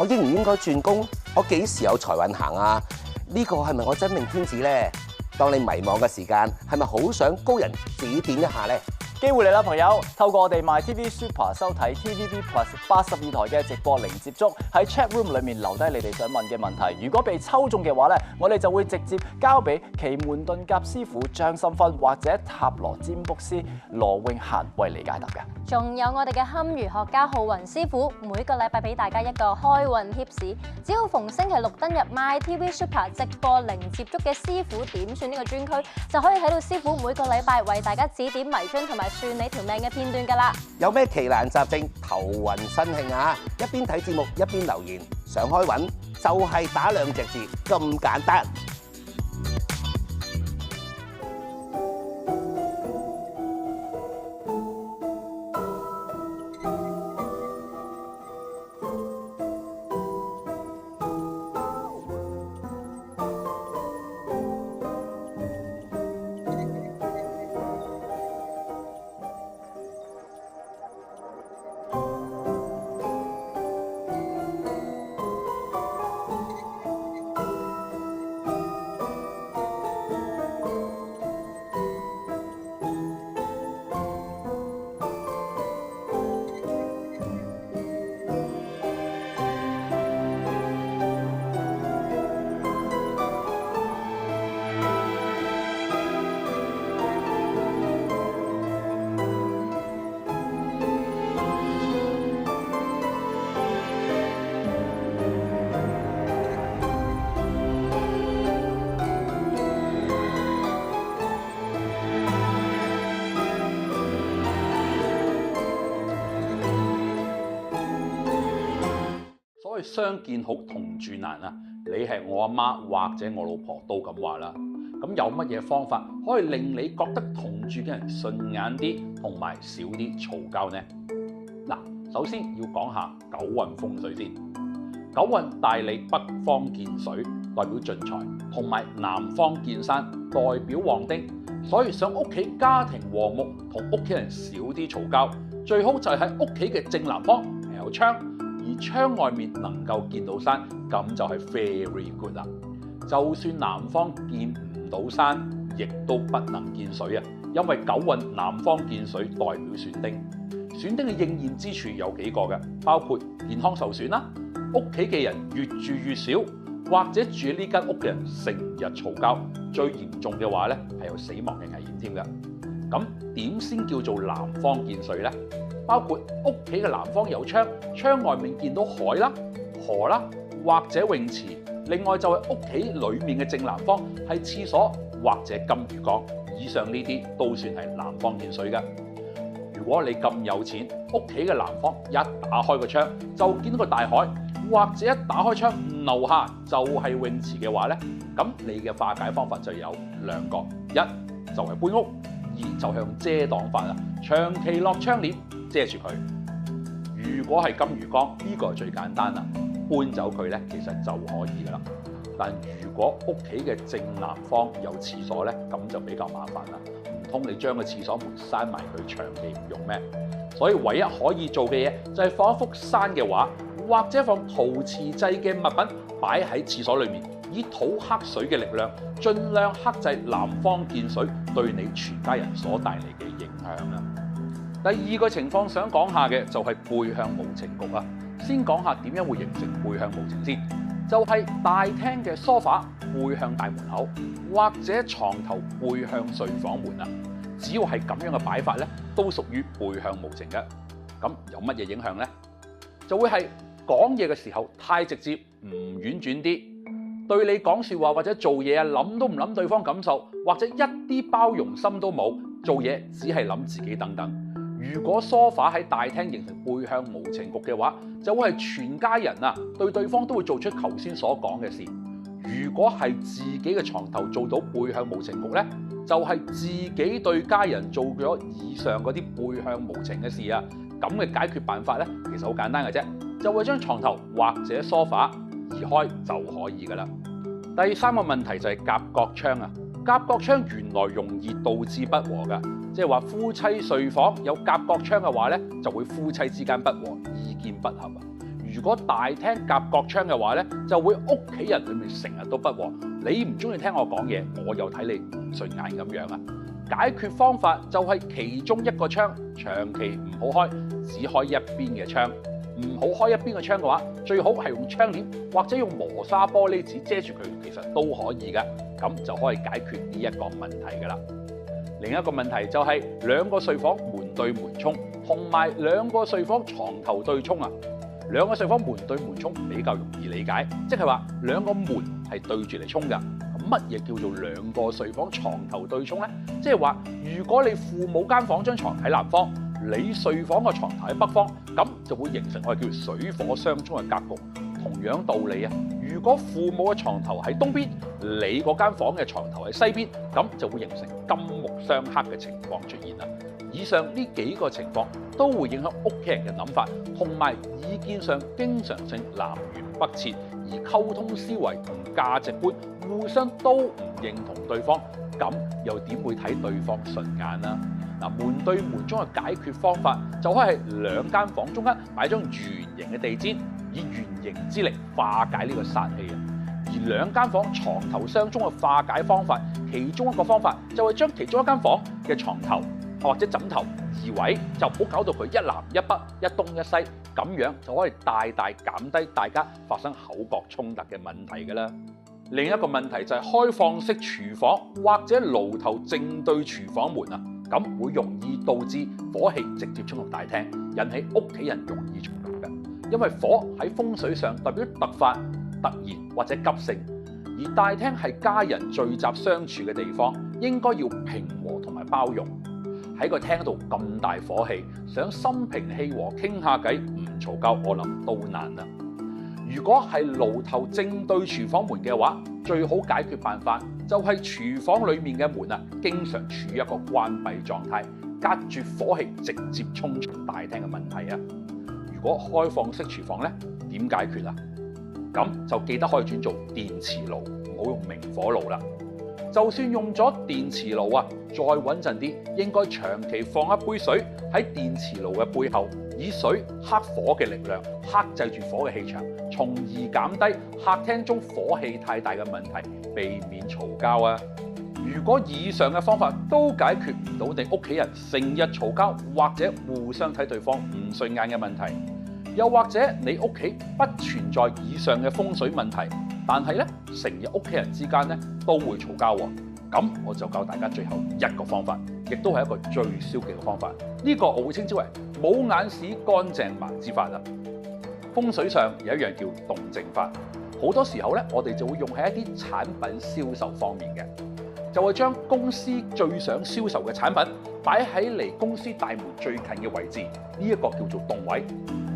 我應唔應該轉工？我幾時有財運行啊？呢個係咪我真命天子呢？當你迷茫嘅時間，係咪好想高人指點一下呢？機會嚟啦，朋友！透過我哋 MyTV Super 收睇 TVB Plus 82台嘅直播零接觸，喺 chat room 裏面留低你哋想問嘅問題。如果被抽中嘅話咧，我哋就會直接交俾奇門遁甲師傅張心芬或者塔羅占卜師羅永嫻為你解答嘅。仲有我哋嘅堪輿學家浩雲師傅，每個禮拜俾大家一個開運貼士。只要逢星期六登入 MyTV Super 直播零接觸嘅師傅點算呢個專區，就可以睇到師傅每個禮拜為大家指點迷津同埋算你條命嘅片段㗎啦！有咩奇難雜症、頭暈身興啊？一邊睇節目一邊留言，想開運就係打2隻字咁簡單。相見好同住難啊！你係我阿媽或者我老婆都咁話啦。咁有乜嘢方法可以令你覺得同住嘅人順眼啲，同埋少啲嘈交呢？嗱，首先要講下九運風水先。九運大利北方見水，代表進財，同埋南方見山，代表旺丁。所以想屋企家庭和睦，同屋企人少啲嘈交，最好就係喺屋企嘅正南方有窗。而窗外面能夠見到山，咁就係 very good 啦。就算南方見唔到山，亦都不能見水啊，因為九運南方見水代表損丁。損丁嘅應驗之處有幾個嘅，包括健康受損啦，屋企嘅人越住越少，或者住喺呢間屋嘅人成日嘈交，最嚴重嘅話咧係有死亡嘅危險添㗎。咁點先叫做南方見水呢？包括屋企嘅南方有窗，窗外面見到海啦、河啦，或者泳池。另外就係屋企裏面嘅正南方係廁所或者金魚缸，以上呢啲都算係南方見水㗎。如果你咁有錢，屋企嘅南方一打開個窗就見到個大海，或者一打開窗樓下就係泳池嘅話呢，咁你嘅化解方法就有2個，一就係搬屋，二就向遮擋法啦，長期落窗簾遮住佢。如果係金魚缸，呢個係最簡單啦，搬走佢咧，其實就可以噶啦。但如果屋企嘅正南方有廁所咧，咁就比較麻煩啦。唔通你將個廁所門閂埋佢，長期唔用咩？所以唯一可以做嘅嘢就係放一幅山嘅畫，或者放陶瓷製嘅物品擺喺廁所裏面，以土克水嘅力量，盡量克制南方見水對你全家人所帶嚟嘅影響啦。第二個情況想講下嘅就係背向無情局啊！先講下點樣會形成背向無情先，就係大廳嘅梳化背向大門口，或者床頭背向睡房門啊！只要係咁樣嘅擺法咧，都屬於背向無情嘅。咁有乜嘢影響呢？就會係講嘢嘅時候太直接，唔婉轉啲，對你講説話或者做嘢啊，諗都唔諗對方感受，或者一啲包容心都冇，做嘢只係諗自己等等。如果梳化喺大廳形成背向無情局嘅話，就會係全家人啊對對方都會做出頭先所講嘅事。如果係自己嘅床頭做到背向無情局呢，就係自己對家人做咗以上嗰啲背向無情嘅事啊。咁嘅解決辦法呢，其實好簡單嘅啫，就會將床頭或者梳化移開就可以噶啦。第三個問題就係夾角窗啊。夾角窗原來容易導致不和噶，即係話夫妻睡房有夾角窗嘅話咧，就會夫妻之間不和，意見不合啊。如果大廳夾角窗嘅話咧，就會屋企人裏面成日都不和。你唔中意聽我講嘢，我又睇你唔順眼咁樣啊！解決方法就係其中一個窗長期唔好開，只開一邊嘅窗。唔好開一邊嘅窗嘅話，最好係用窗簾或者用磨砂玻璃紙遮住佢，其實都可以㗎。咁就可以解決呢一個問題㗎啦。另一個問題就係兩個睡房門對門沖，同埋兩個睡房床頭對沖啊。兩個睡房門對門沖比較容易理解，即係話兩個門係對住嚟沖㗎。咁乜嘢叫做兩個睡房床頭對沖呢？即係話如果你父母間房張床喺南方，你睡房個床頭喺北方，咁就會形成我哋叫水火相沖嘅格局。同樣道理啊，如果父母嘅床頭喺東邊，你嗰間房嘅床頭喺西邊，咁就會形成金木相克嘅情況出現啦。以上呢幾個情況都會影響屋企人嘅諗法，同埋意見上經常性南轅北轍，而溝通思維同價值觀互相都唔認同對方，咁又點會睇對方順眼啦？嗱，門對門中嘅解決方法就可以喺兩間房中間擺張圓形嘅地氈，以圓形之力化解呢個煞氣啊！而兩間房床頭相沖嘅化解方法，其中一個方法就係將其中一間房嘅床頭或者枕頭移位，就唔好搞到佢一南一北、一東一西，咁樣就可以大大減低大家發生口角衝突嘅問題㗎啦。另一個問題就係開放式廚房或者爐頭正對廚房門啊，咁會容易導致火氣直接衝入大廳，引起屋企人容易嘈交嘅。因為火喺風水上代表突發、突然或者急性，而大廳係家人聚集相處嘅地方，應該要平和同埋包容。喺個廳度咁大火氣，想心平氣和傾下偈唔嘈交，我諗都難啦。如果係爐頭正對廚房門嘅話，最好解決辦法就係廚房裡面嘅門啊，經常處於一個關閉狀態，隔住火氣直接衝出大廳嘅問題啊。如果開放式廚房呢，點解決啊？咁就記得可以轉做電磁爐，唔好用明火爐啦。就算用咗電磁爐啊，再穩陣啲，應該長期放一杯水喺電磁爐嘅背後，以水克火嘅力量克制住火嘅氣場，從而減低客廳中火氣太大嘅問題，避免嘈交啊！如果以上嘅方法都解決唔到你屋企人成日嘈交或者互相睇對方唔順眼嘅問題，又或者你屋企不存在以上嘅風水問題，但係咧成日屋企人之間咧都會嘈交喎，咁我就教大家最後一個方法，亦都係一個最消極嘅方法。呢個我會稱之為冇眼屎乾淨盲之法啦。風水上有一樣叫動靜法，好多時候咧我哋就會用喺一啲產品銷售方面嘅。就係將公司最想銷售嘅產品擺喺離公司大門最近嘅位置，呢一個叫做動位。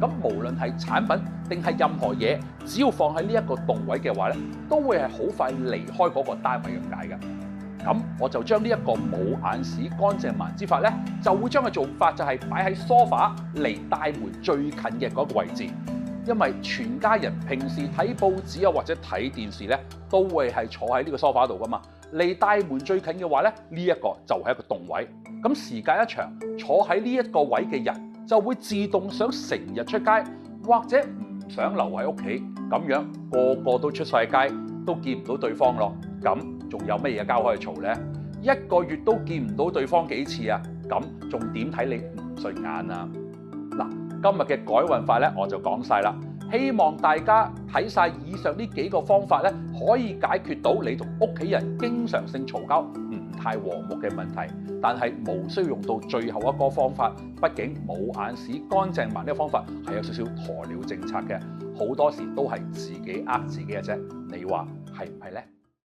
咁無論係產品定係任何嘢，只要放喺呢一個動位嘅話咧，都會係好快離開嗰個單位咁解嘅。咁我就將呢一個冇眼屎乾淨盲之法咧，就會將佢做法就係擺喺梳化離大門最近嘅嗰個位置。因為全家人平時睇報紙啊或者睇電視咧，都會係坐喺呢個梳化度噶嘛。離大門最近嘅話咧，呢一個就係一個動位。咁時間一長，坐喺呢一個位嘅人就會自動想成日出街，或者唔想留喺屋企，咁樣個個都出晒街，都見唔到對方咯。咁仲有乜嘢交可以嘈呢？一個月都見唔到對方幾次啊？咁仲點睇你唔順眼啊？嗱，今日嘅改運法咧，我就講晒啦。希望大家睇晒以上呢幾個方法咧，可以解決到你同屋企人經常性嘈交、唔太和睦嘅問題。但係無需要用到最後一個方法，畢竟冇眼屎乾淨盲呢個方法係有少少鴕鳥政策嘅，好多時都係自己呃自己嘅啫。你話係唔係呢？